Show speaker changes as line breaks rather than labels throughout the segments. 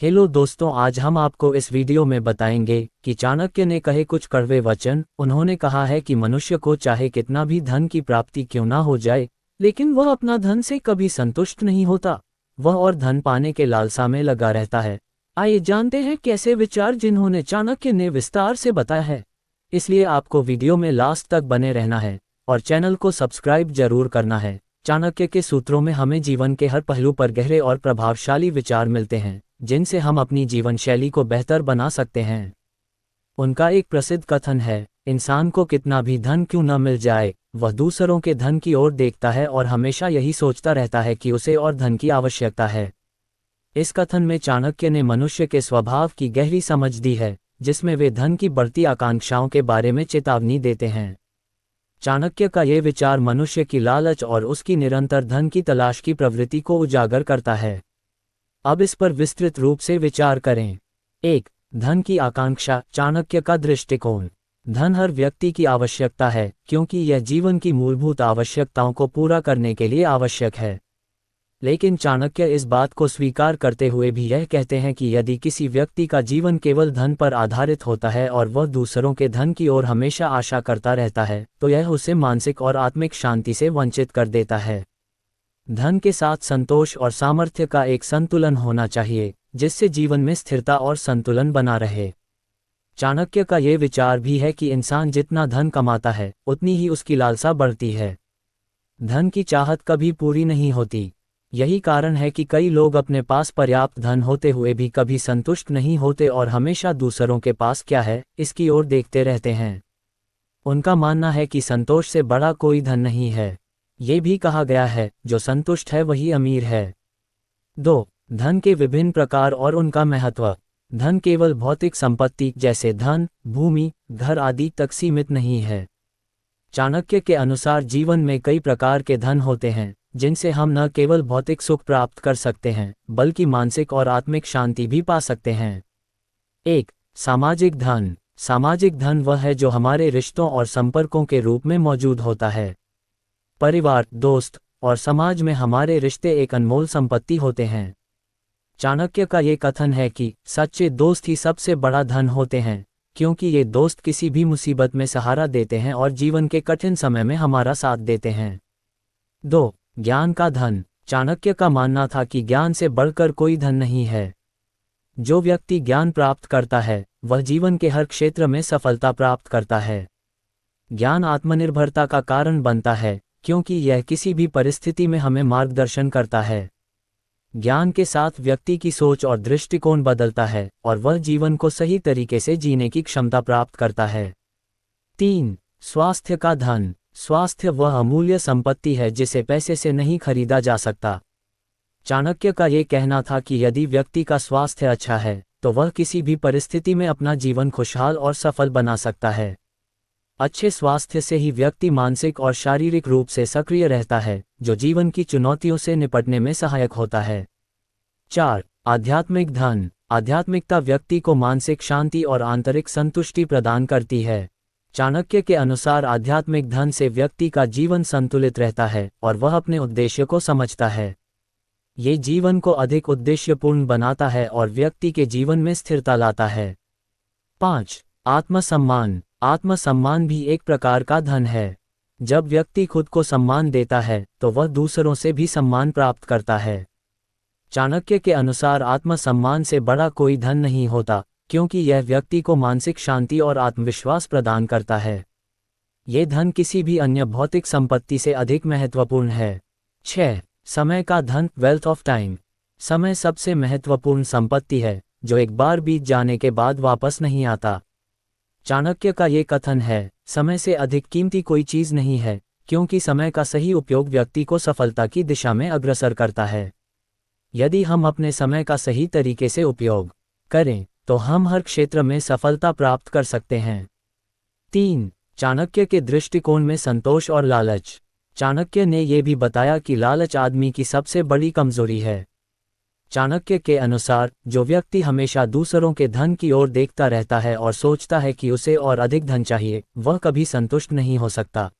Hello दोस्तों, आज हम आपको इस वीडियो में बताएंगे कि चाणक्य ने कहे कुछ कड़वे वचन। उन्होंने कहा है कि मनुष्य को चाहे कितना भी धन की प्राप्ति क्यों ना हो जाए, लेकिन वह अपना धन से कभी संतुष्ट नहीं होता। वह और धन पाने के लालसा में लगा रहता है। आइए जानते हैं कैसे विचार जिन्होंने चाणक्य ने विस्तार से बताया है। इसलिए आपको वीडियो में लास्ट तक बने रहना है और चैनल को सब्सक्राइब जरूर करना है। चाणक्य के सूत्रों में हमें जीवन के हर पहलू पर गहरे और प्रभावशाली विचार मिलते हैं, जिनसे हम अपनी जीवन शैली को बेहतर बना सकते हैं। उनका एक प्रसिद्ध कथन है, इंसान को कितना भी धन क्यों न मिल जाए, वह दूसरों के धन की ओर देखता है और हमेशा यही सोचता रहता है कि उसे और धन की आवश्यकता है। इस कथन में चाणक्य ने मनुष्य के स्वभाव की गहरी समझ दी है, जिसमें वे धन की बढ़ती आकांक्षाओं के बारे में चेतावनी देते हैं। चाणक्य का ये विचार मनुष्य की लालच और उसकी निरंतर धन की तलाश की प्रवृत्ति को उजागर करता है। अब इस पर विस्तृत रूप से विचार करें। 1. धन की आकांक्षा। चाणक्य का दृष्टिकोण। धन हर व्यक्ति की आवश्यकता है, क्योंकि यह जीवन की मूलभूत आवश्यकताओं को पूरा करने के लिए आवश्यक है। लेकिन चाणक्य इस बात को स्वीकार करते हुए भी यह कहते हैं कि यदि किसी व्यक्ति का जीवन केवल धन पर आधारित होता है और वह दूसरों के धन की ओर हमेशा आशा करता रहता है, तो यह उसे मानसिक और आत्मिक शांति से वंचित कर देता है। धन के साथ संतोष और सामर्थ्य का एक संतुलन होना चाहिए, जिससे जीवन में स्थिरता और संतुलन बना रहे। चाणक्य का ये विचार भी है कि इंसान जितना धन कमाता है, उतनी ही उसकी लालसा बढ़ती है। धन की चाहत कभी पूरी नहीं होती। यही कारण है कि कई लोग अपने पास पर्याप्त धन होते हुए भी कभी संतुष्ट नहीं होते और हमेशा दूसरों के पास क्या है, इसकी ओर देखते रहते हैं। उनका मानना है कि संतोष से बड़ा कोई धन नहीं है। ये भी कहा गया है, जो संतुष्ट है वही अमीर है। 2. धन के विभिन्न प्रकार और उनका महत्व। धन केवल भौतिक संपत्ति जैसे धन, भूमि, घर आदि तक सीमित नहीं है। चाणक्य के अनुसार जीवन में कई प्रकार के धन होते हैं, जिनसे हम न केवल भौतिक सुख प्राप्त कर सकते हैं, बल्कि मानसिक और आत्मिक शांति भी पा सकते हैं। 1. सामाजिक धन। सामाजिक धन वह है जो हमारे रिश्तों और संपर्कों के रूप में मौजूद होता है। परिवार, दोस्त और समाज में हमारे रिश्ते एक अनमोल संपत्ति होते हैं। चाणक्य का ये कथन है कि सच्चे दोस्त ही सबसे बड़ा धन होते हैं, क्योंकि ये दोस्त किसी भी मुसीबत में सहारा देते हैं और जीवन के कठिन समय में हमारा साथ देते हैं। 2. ज्ञान का धन। चाणक्य का मानना था कि ज्ञान से बढ़कर कोई धन नहीं है। जो व्यक्ति ज्ञान प्राप्त करता है, वह जीवन के हर क्षेत्र में सफलता प्राप्त करता है। ज्ञान आत्मनिर्भरता का कारण बनता है, क्योंकि यह किसी भी परिस्थिति में हमें मार्गदर्शन करता है। ज्ञान के साथ व्यक्ति की सोच और दृष्टिकोण बदलता है और वह जीवन को सही तरीके से जीने की क्षमता प्राप्त करता है। 3. स्वास्थ्य का धन। स्वास्थ्य वह अमूल्य संपत्ति है जिसे पैसे से नहीं खरीदा जा सकता। चाणक्य का ये कहना था कि यदि व्यक्ति का स्वास्थ्य अच्छा है, तो वह किसी भी परिस्थिति में अपना जीवन खुशहाल और सफल बना सकता है। अच्छे स्वास्थ्य से ही व्यक्ति मानसिक और शारीरिक रूप से सक्रिय रहता है, जो जीवन की चुनौतियों से निपटने में सहायक होता है। 4. आध्यात्मिक धन। आध्यात्मिकता व्यक्ति को मानसिक शांति और आंतरिक संतुष्टि प्रदान करती है। चाणक्य के अनुसार आध्यात्मिक धन से व्यक्ति का जीवन संतुलित रहता है और वह अपने उद्देश्य को समझता है। ये जीवन को अधिक उद्देश्यपूर्ण बनाता है और व्यक्ति के जीवन में स्थिरता लाता है। 5. आत्मसम्मान। आत्मसम्मान भी एक प्रकार का धन है। जब व्यक्ति खुद को सम्मान देता है, तो वह दूसरों से भी सम्मान प्राप्त करता है। चाणक्य के अनुसार आत्मसम्मान से बड़ा कोई धन नहीं होता, क्योंकि यह व्यक्ति को मानसिक शांति और आत्मविश्वास प्रदान करता है। ये धन किसी भी अन्य भौतिक संपत्ति से अधिक महत्वपूर्ण है। 6. समय का धन। Wealth of time. समय सबसे महत्वपूर्ण संपत्ति है, जो एक बार बीत जाने के बाद वापस नहीं आता। चाणक्य का ये कथन है, समय से अधिक कीमती कोई चीज नहीं है, क्योंकि समय का सही उपयोग व्यक्ति को सफलता की दिशा में अग्रसर करता है। यदि हम अपने समय का सही तरीके से उपयोग करें, तो हम हर क्षेत्र में सफलता प्राप्त कर सकते हैं। 3. चाणक्य के दृष्टिकोण में संतोष और लालच। चाणक्य ने यह भी बताया कि लालच आदमी की सबसे बड़ी कमजोरी है। चाणक्य के अनुसार जो व्यक्ति हमेशा दूसरों के धन की ओर देखता रहता है और सोचता है कि उसे और अधिक धन चाहिए, वह कभी संतुष्ट नहीं हो सकता।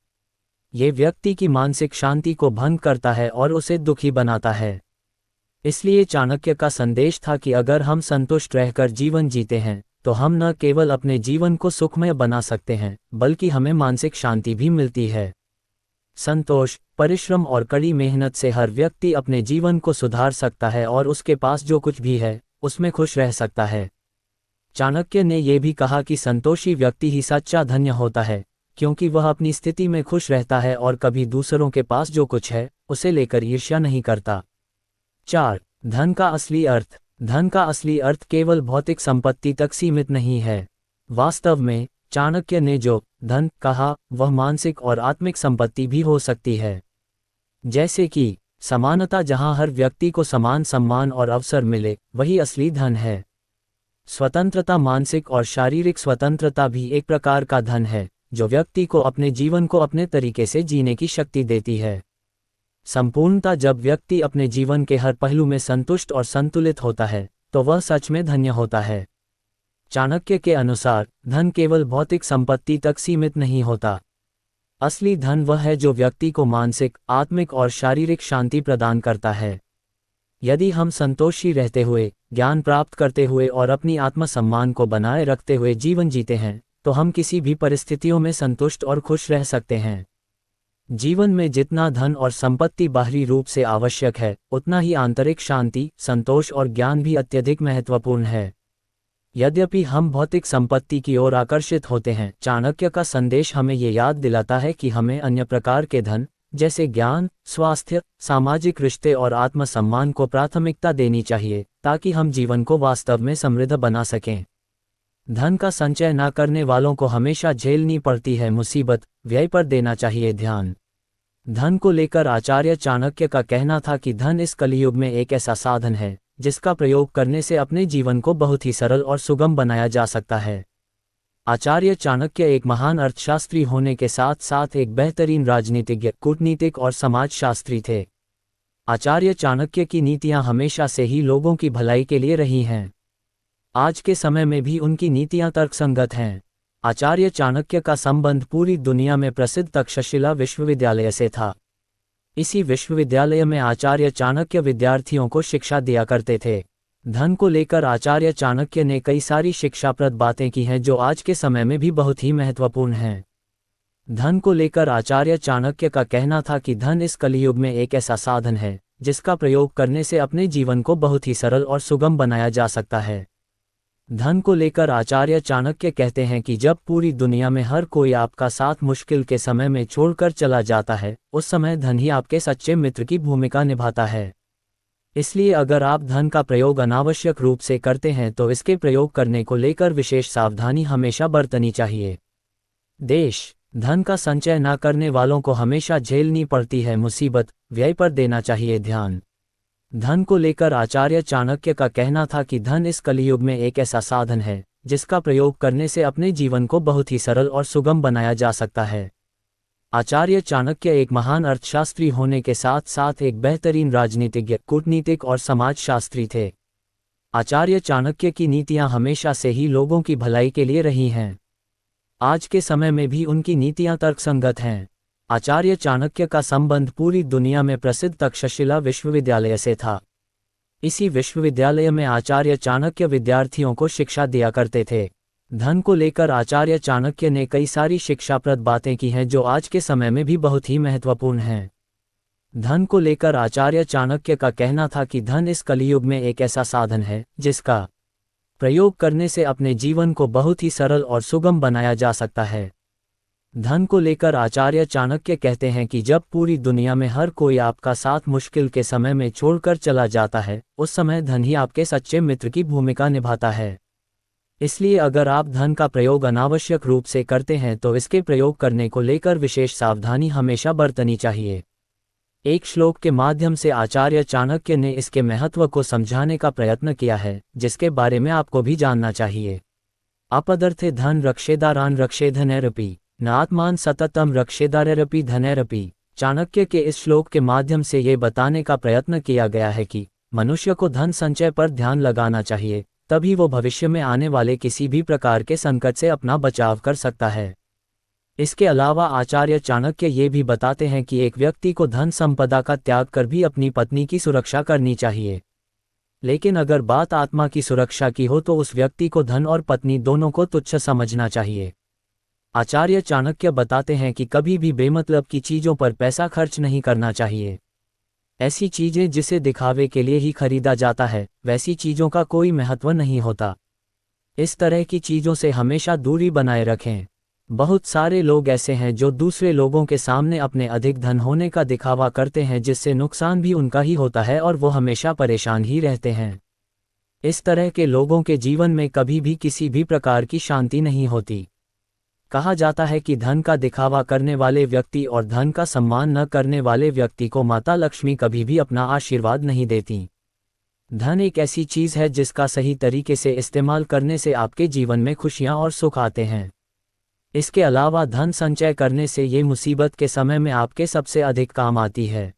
ये व्यक्ति की मानसिक शांति को भंग करता है और उसे दुखी बनाता है। इसलिए चाणक्य का संदेश था कि अगर हम संतुष्ट रहकर जीवन जीते हैं तो हम न केवल अपने जीवन को सुखमय बना सकते हैं बल्कि हमें मानसिक शांति भी मिलती है। संतोष, परिश्रम और कड़ी मेहनत से हर व्यक्ति अपने जीवन को सुधार सकता है और उसके पास जो कुछ भी है उसमें खुश रह सकता है। चाणक्य ने यह भी कहा कि संतोषी व्यक्ति ही सच्चा धन्य होता है, क्योंकि वह अपनी स्थिति में खुश रहता है और कभी दूसरों के पास जो कुछ है उसे लेकर ईर्ष्या नहीं करता। 4. धन का असली अर्थ। धन का असली अर्थ केवल भौतिक संपत्ति तक सीमित नहीं है। वास्तव में चाणक्य ने जो धन कहा वह मानसिक और आत्मिक संपत्ति भी हो सकती है। जैसे कि समानता, जहां हर व्यक्ति को समान सम्मान और अवसर मिले, वही असली धन है। स्वतंत्रता, मानसिक और शारीरिक स्वतंत्रता भी एक प्रकार का धन है जो व्यक्ति को अपने जीवन को अपने तरीके से जीने की शक्ति देती है। संपूर्णता, जब व्यक्ति अपने जीवन के हर पहलू में संतुष्ट और संतुलित होता है तो वह सच में धन्य होता है। चाणक्य के अनुसार धन केवल भौतिक संपत्ति तक सीमित नहीं होता। असली धन वह है जो व्यक्ति को मानसिक, आत्मिक और शारीरिक शांति प्रदान करता है। यदि हम संतोषी रहते हुए, ज्ञान प्राप्त करते हुए और अपनी आत्मसम्मान को बनाए रखते हुए जीवन जीते हैं तो हम किसी भी परिस्थितियों में संतुष्ट और खुश रह सकते हैं। जीवन में जितना धन और संपत्ति बाहरी रूप से आवश्यक है, उतना ही आंतरिक शांति, संतोष और ज्ञान भी अत्यधिक महत्वपूर्ण है। यद्यपि हम भौतिक संपत्ति की ओर आकर्षित होते हैं, चाणक्य का संदेश हमें ये याद दिलाता है कि हमें अन्य प्रकार के धन जैसे ज्ञान, स्वास्थ्य, सामाजिक रिश्ते और आत्मसम्मान को प्राथमिकता देनी चाहिए ताकि हम जीवन को वास्तव में समृद्ध बना सकें। धन का संचय न करने वालों को हमेशा झेलनी पड़ती है मुसीबत, व्यय पर देना चाहिए ध्यान। धन को लेकर आचार्य चाणक्य का कहना था कि धन इस कलियुग में एक ऐसा साधन है जिसका प्रयोग करने से अपने जीवन को बहुत ही सरल और सुगम बनाया जा सकता है। आचार्य चाणक्य एक महान अर्थशास्त्री होने के साथ साथ एक बेहतरीन राजनीतिज्ञ, कूटनीतिक और समाजशास्त्री थे। आचार्य चाणक्य की नीतियां हमेशा से ही लोगों की भलाई के लिए रही हैं। आज के समय में भी उनकी नीतियां तर्कसंगत हैं। आचार्य चाणक्य का संबंध पूरी दुनिया में प्रसिद्ध तक्षशिला विश्वविद्यालय से था। इसी विश्वविद्यालय में आचार्य चाणक्य विद्यार्थियों को शिक्षा दिया करते थे। धन को लेकर आचार्य चाणक्य ने कई सारी शिक्षाप्रद बातें की हैं जो आज के समय में भी बहुत ही महत्वपूर्ण हैं। धन को लेकर आचार्य चाणक्य का कहना था कि धन इस कलियुग में एक ऐसा साधन है जिसका प्रयोग करने से अपने जीवन को बहुत ही सरल और सुगम बनाया जा सकता है। धन को लेकर आचार्य चाणक्य कहते हैं कि जब पूरी दुनिया में हर कोई आपका साथ मुश्किल के समय में छोड़कर चला जाता है, उस समय धन ही आपके सच्चे मित्र की भूमिका निभाता है। इसलिए अगर आप धन का प्रयोग अनावश्यक रूप से करते हैं तो इसके प्रयोग करने को लेकर विशेष सावधानी हमेशा बरतनी चाहिए। देश, धन का संचय न करने वालों को हमेशा झेलनी पड़ती है मुसीबत, व्यय पर देना चाहिए ध्यान। धन को लेकर आचार्य चाणक्य का कहना था कि धन इस कलियुग में एक ऐसा साधन है जिसका प्रयोग करने से अपने जीवन को बहुत ही सरल और सुगम बनाया जा सकता है। आचार्य चाणक्य एक महान अर्थशास्त्री होने के साथ साथ एक बेहतरीन राजनीतिज्ञ, कूटनीतिक और समाजशास्त्री थे। आचार्य चाणक्य की नीतियां हमेशा से ही लोगों की भलाई के लिए रही हैं। आज के समय में भी उनकी नीतियां तर्कसंगत हैं। आचार्य चाणक्य का संबंध पूरी दुनिया में प्रसिद्ध तक्षशिला विश्वविद्यालय से था। इसी विश्वविद्यालय में आचार्य चाणक्य विद्यार्थियों को शिक्षा दिया करते थे। धन को लेकर आचार्य चाणक्य ने कई सारी शिक्षाप्रद बातें की हैं जो आज के समय में भी बहुत ही महत्वपूर्ण हैं। धन को लेकर आचार्य चाणक्य का कहना था कि धन इस कलियुग में एक ऐसा साधन है जिसका प्रयोग करने से अपने जीवन को बहुत ही सरल और सुगम बनाया जा सकता है। धन को लेकर आचार्य चाणक्य कहते हैं कि जब पूरी दुनिया में हर कोई आपका साथ मुश्किल के समय में छोड़कर चला जाता है, उस समय धन ही आपके सच्चे मित्र की भूमिका निभाता है। इसलिए अगर आप धन का प्रयोग अनावश्यक रूप से करते हैं तो इसके प्रयोग करने को लेकर विशेष सावधानी हमेशा बरतनी चाहिए। एक श्लोक के माध्यम से आचार्य चाणक्य ने इसके महत्व को समझाने का प्रयत्न किया है, जिसके बारे में आपको भी जानना चाहिए। अपदर्थे धन रक्षेदारान रक्षेधनैरपि न आत्मान सततम रक्षेदारैरपि धनैरपि। चाणक्य के इस श्लोक के माध्यम से ये बताने का प्रयत्न किया गया है कि मनुष्य को धन संचय पर ध्यान लगाना चाहिए, तभी वो भविष्य में आने वाले किसी भी प्रकार के संकट से अपना बचाव कर सकता है। इसके अलावा आचार्य चाणक्य ये भी बताते हैं कि एक व्यक्ति को धन संपदा का त्याग कर भी अपनी पत्नी की सुरक्षा करनी चाहिए, लेकिन अगर बात आत्मा की सुरक्षा की हो तो उस व्यक्ति को धन और पत्नी दोनों को तुच्छ समझना चाहिए। आचार्य चाणक्य बताते हैं कि कभी भी बेमतलब की चीज़ों पर पैसा खर्च नहीं करना चाहिए। ऐसी चीज़ें जिसे दिखावे के लिए ही खरीदा जाता है, वैसी चीज़ों का कोई महत्व नहीं होता। इस तरह की चीज़ों से हमेशा दूरी बनाए रखें। बहुत सारे लोग ऐसे हैं जो दूसरे लोगों के सामने अपने अधिक धन होने का दिखावा करते हैं, जिससे नुकसान भी उनका ही होता है और वो हमेशा परेशान ही रहते हैं। इस तरह के लोगों के जीवन में कभी भी किसी भी प्रकार की शांति नहीं होती। कहा जाता है कि धन का दिखावा करने वाले व्यक्ति और धन का सम्मान न करने वाले व्यक्ति को माता लक्ष्मी कभी भी अपना आशीर्वाद नहीं देती। धन एक ऐसी चीज़ है जिसका सही तरीके से इस्तेमाल करने से आपके जीवन में खुशियां और सुख आते हैं। इसके अलावा धन संचय करने से ये मुसीबत के समय में आपके सबसे अधिक काम आती है।